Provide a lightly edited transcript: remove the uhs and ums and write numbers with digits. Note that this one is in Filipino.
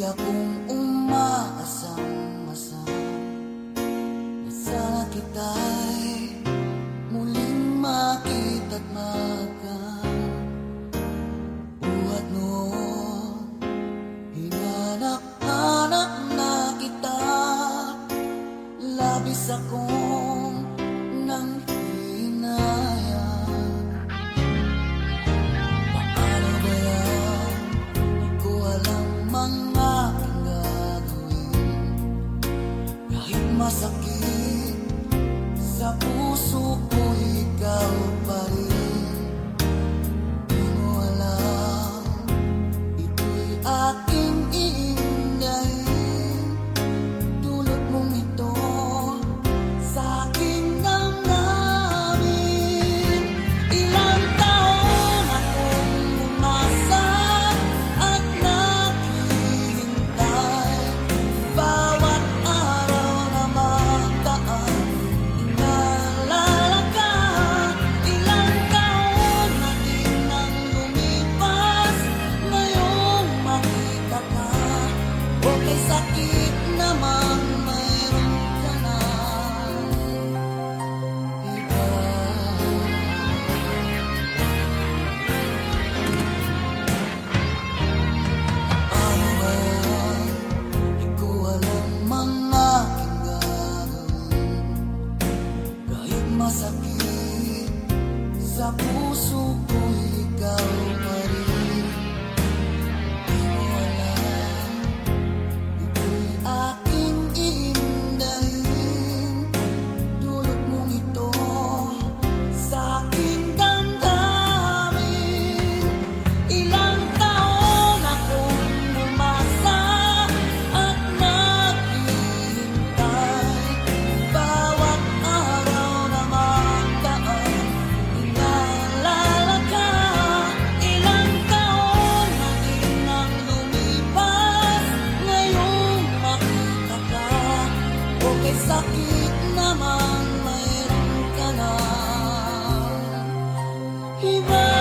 akong umaasang-asang na sana kita'y muling makita't magkabuhat noon. Hinanap-hanap na kita, labis akong nang hinayang. Paano ba yan? Di ko alam mga gagawin. Kahit masakit sa puso ko, ikaw pa rin. Di mo alam, ito'y aking iindahin. Dulot mong ito sa aking damdamin. Ilang taon akong umasa at naghihintay. Bawat araw na magdaan, inaalala ka. Ilang taon na din ang lumipas, ngayong makita ka. Okay, sakit naman, mayroon ka na iba. Ano ba yan? Di ko alam mga gagawin. Kahit masakit sa puso ko, ikaw pa rin. Di mo alam, ito'y aking iindahin. Dulot mong ito sa aking damdamin. Ilang taon akong umasa at naghihintay. Bawat araw na magdaan, inaalala ka. Ilang taon na din ang lumipas, ngayong makita ka. Okay, sakit naman, mayroon ka na iba.